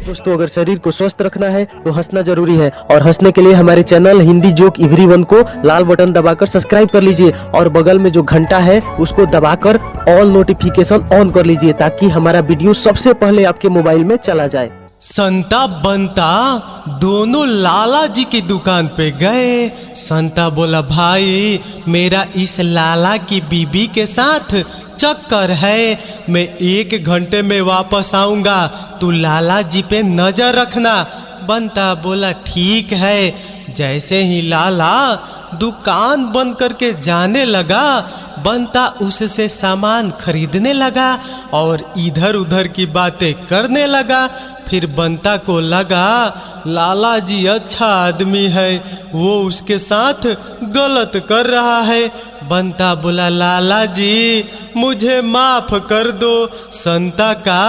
दोस्तों अगर शरीर को स्वस्थ रखना है तो हंसना जरूरी है, और हंसने के लिए हमारे चैनल हिंदी जोक एवरीवन को लाल बटन दबाकर सब्सक्राइब कर लीजिए, और बगल में जो घंटा है उसको दबाकर ऑल नोटिफिकेशन ऑन कर लीजिए, ताकि हमारा वीडियो सबसे पहले आपके मोबाइल में चला जाए। संता बंता दोनों लाला जी की दुकान पे गए। संता बोला, भाई मेरा इस लाला की बीबी के साथ चक्कर है, मैं 1 घंटे में वापस आऊंगा, तू लाला जी पे नजर रखना। बंता बोला, ठीक है। जैसे ही लाला दुकान बंद करके जाने लगा, बंता उससे सामान खरीदने लगा और इधर उधर की बातें करने लगा। फिर बंता को लगा लाला जी अच्छा आदमी है, वो उसके साथ गलत कर रहा है। बंता बोला, लाला जी मुझे माफ कर दो, संता का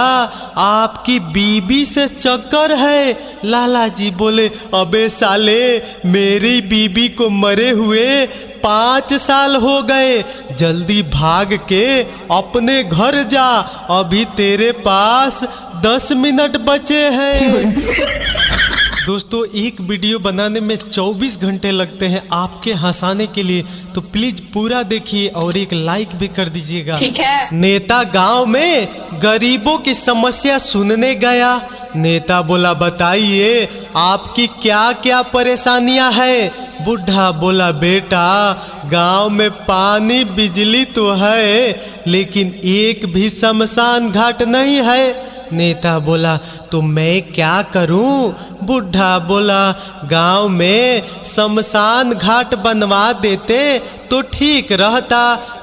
आपकी बीबी से चक्कर है। लाला जी बोले, अबे साले मेरी बीबी को मरे हुए 5 साल हो गए, जल्दी भाग के अपने घर जा, अभी तेरे पास 10 मिनट बचे हैं। दोस्तों एक वीडियो बनाने में 24 घंटे लगते हैं आपके हंसाने के लिए, तो प्लीज पूरा देखिए और एक लाइक भी कर दीजिएगा। नेता गांव में गरीबों की समस्या सुनने गया। नेता बोला, बताइए आपकी क्या क्या परेशानियां हैं। बुढ़ा बोला, बेटा गांव में पानी बिजली तो है, लेकिन एक भी शमशान घाट नहीं है। नेता बोला, तो मैं क्या करूं। बुढ़ा बोला, गांव में शमशान घाट बनवा देते तो ठीक रहता।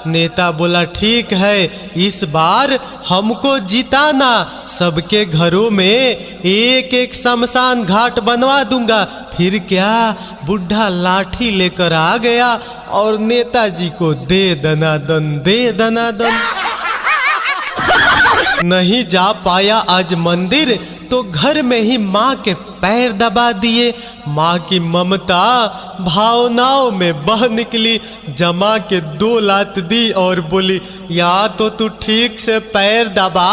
नेता बोला, ठीक है, इस बार हमको जिताना, सबके घरों में एक एक शमशान घाट बनवा दूंगा। फिर क्या, बुढ़ा लाठी लेकर आ गया और नेताजी को दे दनादन, दे दनादन। नहीं जा पाया आज मंदिर, तो घर में ही माँ के पैर दबा दिए। माँ की ममता भावनाओं में बह निकली, जमा के 2 लात दी और बोली, या तो तू ठीक से पैर दबा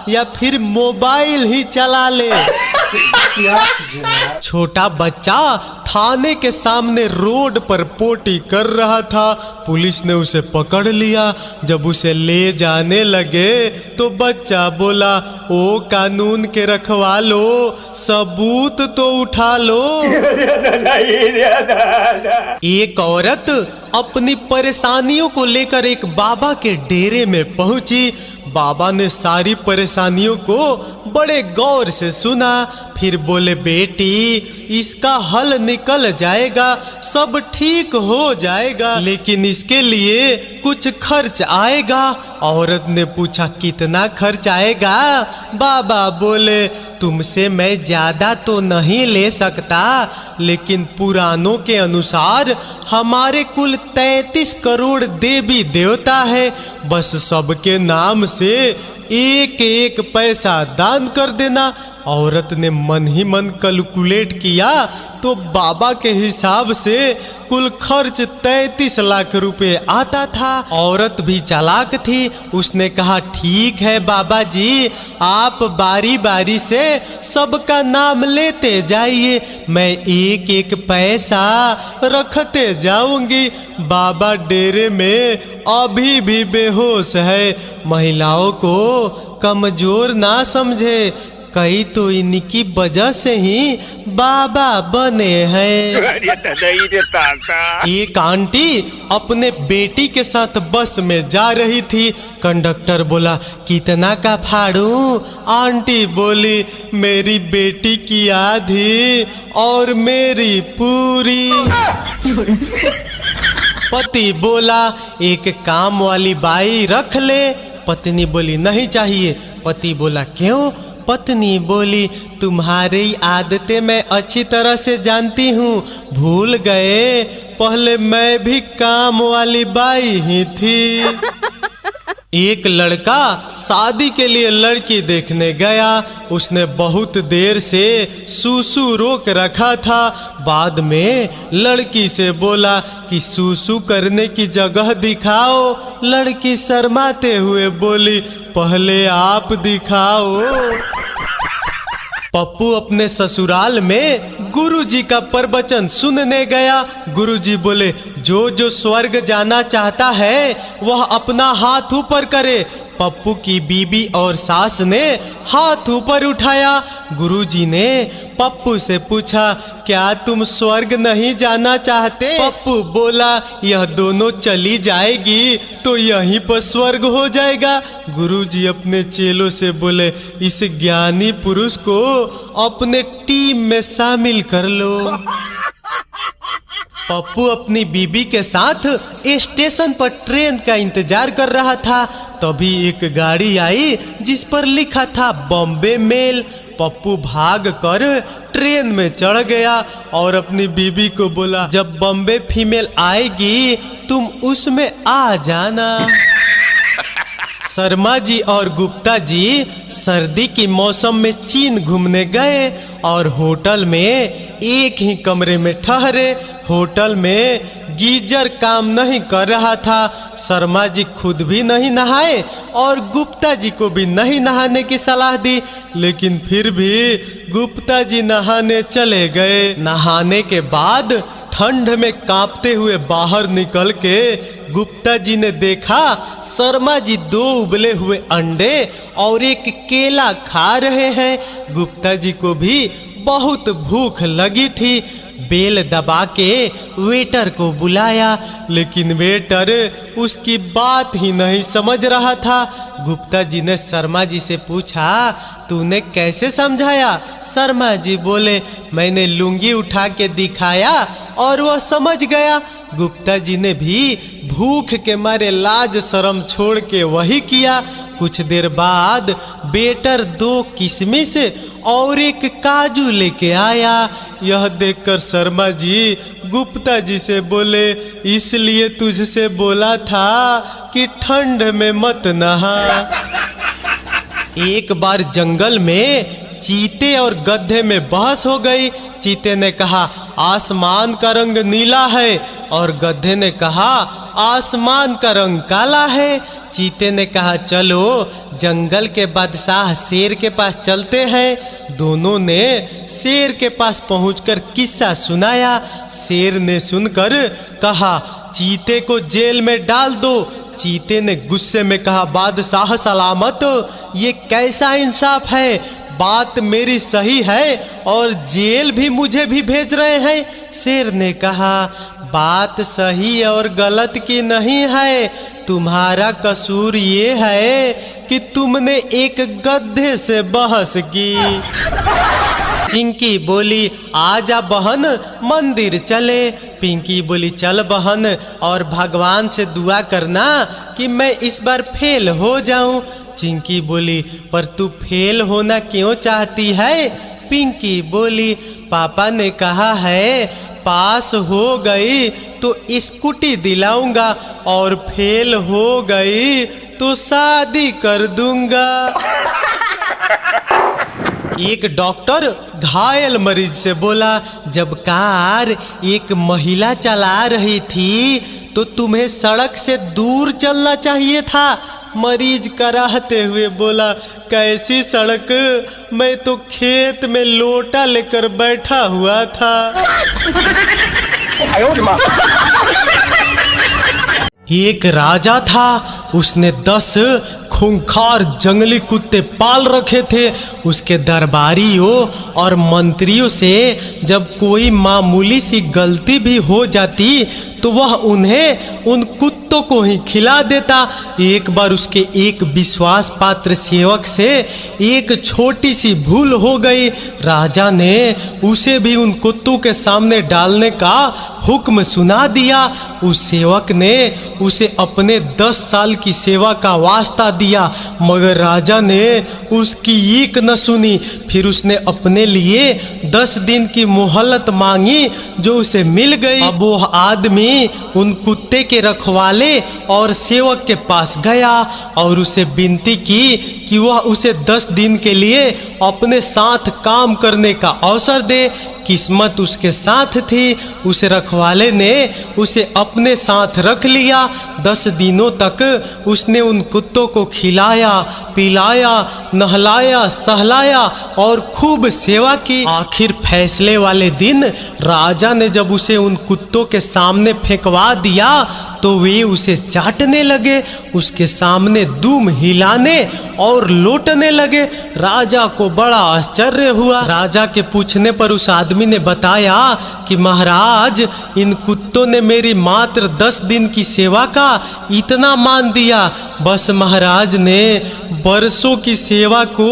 या फिर मोबाइल ही चला ले। छोटा बच्चा थाने के सामने रोड पर पोटी कर रहा था, पुलिस ने उसे पकड़ लिया। जब उसे ले जाने लगे तो बच्चा बोला, ओ कानून के रखवालो, सबूत तो उठा लो। एक औरत अपनी परेशानियों को लेकर एक बाबा के डेरे में पहुंची। बाबा ने सारी परेशानियों को बड़े गौर से सुना, फिर बोले, बेटी इसका हल निकल जाएगा, सब ठीक हो जाएगा, लेकिन इसके लिए कुछ खर्च आएगा। औरत ने पूछा, कितना खर्च आएगा। बाबा बोले, तुमसे मैं ज्यादा तो नहीं ले सकता, लेकिन पुराणों के अनुसार हमारे कुल 33 करोड़ देवी देवता है, बस सबके नाम से 1-1 पैसा दान कर देना। औरत ने मन ही मन कैलकुलेट किया तो बाबा के हिसाब से कुल खर्च 33 लाख रुपए आता था। औरत भी चालाक थी, उसने कहा, ठीक है बाबा जी, आप बारी बारी से सबका नाम लेते जाइए, मैं 1-1 पैसा रखते जाऊंगी। बाबा डेरे में अभी भी बेहोश है। महिलाओं को कमजोर ना समझे, कई तो इनकी वजह से ही बाबा बने हैं। एक आंटी अपने बेटी के साथ बस में जा रही थी। कंडक्टर बोला, कितना का फाड़ू। आंटी बोली, मेरी बेटी की आधी और मेरी पूरी। पति बोला, एक काम वाली बाई रख ले। पत्नी बोली, नहीं चाहिए। पति बोला, क्यों। पत्नी बोली, तुम्हारी आदतें मैं अच्छी तरह से जानती हूँ, भूल गए पहले मैं भी काम वाली बाई ही थी। एक लड़का शादी के लिए लड़की देखने गया। उसने बहुत देर से सूसू रोक रखा था। बाद में लड़की से बोला कि सूसू करने की जगह दिखाओ। लड़की शर्माते हुए बोली, पहले आप दिखाओ। पप्पू अपने ससुराल में गुरुजी का प्रवचन सुनने गया। गुरुजी बोले, जो जो स्वर्ग जाना चाहता है वह अपना हाथ ऊपर करे। पप्पू की बीबी और सास ने हाथ ऊपर उठाया। गुरुजी ने पप्पू से पूछा, क्या तुम स्वर्ग नहीं जाना चाहते? पप्पू बोला, यह दोनों चली जाएगी तो यहीं पर स्वर्ग हो जाएगा। गुरुजी अपने चेलों से बोले, इस ज्ञानी पुरुष को अपने टीम में शामिल कर लो। पप्पू अपनी बीबी के साथ स्टेशन पर ट्रेन का इंतजार कर रहा था। तभी एक गाड़ी आई जिस पर लिखा था बॉम्बे मेल। पप्पू भाग कर ट्रेन में चढ़ गया और अपनी बीबी को बोला, जब बॉम्बे फीमेल आएगी तुम उसमें आ जाना। शर्मा जी और गुप्ता जी सर्दी के मौसम में चीन घूमने गए और होटल में एक ही कमरे में ठहरे। होटल में गीजर काम नहीं कर रहा था। शर्मा जी खुद भी नहीं नहाए और गुप्ता जी को भी नहीं नहाने की सलाह दी, लेकिन फिर भी गुप्ता जी नहाने चले गए। नहाने के बाद ठंड में कांपते हुए बाहर निकल के गुप्ता जी ने देखा शर्मा जी 2 उबले हुए अंडे और एक केला खा रहे हैं। गुप्ता जी को भी बहुत भूख लगी थी। बेल दबा के वेटर को बुलाया, लेकिन वेटर उसकी बात ही नहीं समझ रहा था। गुप्ता जी ने शर्मा जी से पूछा, तूने कैसे समझाया? शर्मा जी बोले, मैंने लुंगी उठा के दिखाया और वह समझ गया। गुप्ता जी ने भी भूख के मारे लाज शर्म छोड़ के वही किया। कुछ देर बाद वेटर 2 किशमिश और एक काजू लेके आया। यह देखकर शर्मा जी गुप्ता जी से बोले, इसलिए तुझसे बोला था कि ठंड में मत नहा। एक बार जंगल में चीते और गधे में बहस हो गई। चीते ने कहा, आसमान का रंग नीला है, और गधे ने कहा, आसमान का रंग काला है। चीते ने कहा, चलो जंगल के बादशाह शेर के पास चलते हैं। दोनों ने शेर के पास पहुंचकर किस्सा सुनाया। शेर ने सुनकर कहा, चीते को जेल में डाल दो। चीते ने गुस्से में कहा, बादशाह सलामत, ये कैसा इंसाफ है? बात मेरी सही है और जेल भी मुझे भी भेज रहे हैं। शेर ने कहा, बात सही और गलत की नहीं है, तुम्हारा कसूर ये है कि तुमने एक गधे से बहस की। चिंकी बोली, आजा बहन मंदिर चले। पिंकी बोली, चल बहन, और भगवान से दुआ करना कि मैं इस बार फेल हो जाऊं। चिंकी बोली, पर तू फेल होना क्यों चाहती है? पिंकी बोली, पापा ने कहा है पास हो गई तो स्कूटी दिलाऊंगा और फेल हो गई तो शादी कर दूंगा। एक डॉक्टर घायल मरीज से बोला, जब कार एक महिला चला रही थी तो तुम्हें सड़क से दूर चलना चाहिए था। मरीज कराहते हुए बोला, कैसी सड़क, मैं तो खेत में लोटा लेकर बैठा हुआ था। एक राजा था, उसने 10 खूंखार जंगली कुत्ते पाल रखे थे। उसके दरबारियों और मंत्रियों से जब कोई मामूली सी गलती भी हो जाती तो वह उन्हें उन कुत्तों को ही खिला देता। एक बार उसके एक विश्वास पात्र सेवक से एक छोटी सी भूल हो गई। राजा ने उसे भी उन कुत्तों के सामने डालने का हुक्म सुना दिया। उस सेवक ने उसे अपने 10 साल की सेवा का वास्ता दिया, मगर राजा ने उसकी एक न सुनी। फिर उसने अपने लिए 10 दिन की मोहलत मांगी, जो उसे मिल गई। अब वो आदमी उन कुत्ते के रखवाले और सेवक के पास गया और उसे विनती की कि वह उसे 10 दिन के लिए अपने साथ काम करने का अवसर दे। किस्मत उसके साथ थी। उस रखवाले ने उसे अपने साथ रख लिया। 10 दिनों तक उसने उन कुत्तों को खिलाया, पिलाया, नहलाया, सहलाया और खूब सेवा की। आखिर फैसले वाले दिन राजा ने जब उसे उन कुत्तों के सामने फेंकवा दिया तो वे उसे चाटने लगे, उसके सामने दुम हिलाने और लौटने लगे। राजा को बड़ा आश्चर्य हुआ। राजा के पूछने पर उस आदमी ने बताया कि महाराज, इन कुत्तों ने मेरी मात्र 10 दिन की सेवा का इतना मान दिया। बस महाराज ने बरसों की सेवा को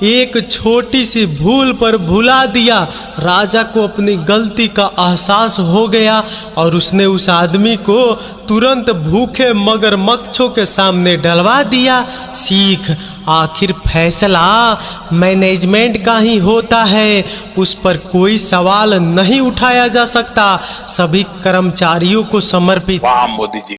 एक छोटी सी भूल पर भुला दिया। राजा को अपनी गलती का एहसास हो गया और उसने उस आदमी को तुरंत भूखे मगरमच्छों के सामने डलवा दिया। सीख, आखिर फैसला मैनेजमेंट का ही होता है, उस पर कोई सवाल नहीं उठाया जा सकता। सभी कर्मचारियों को समर्पित। वाह मोदी जी।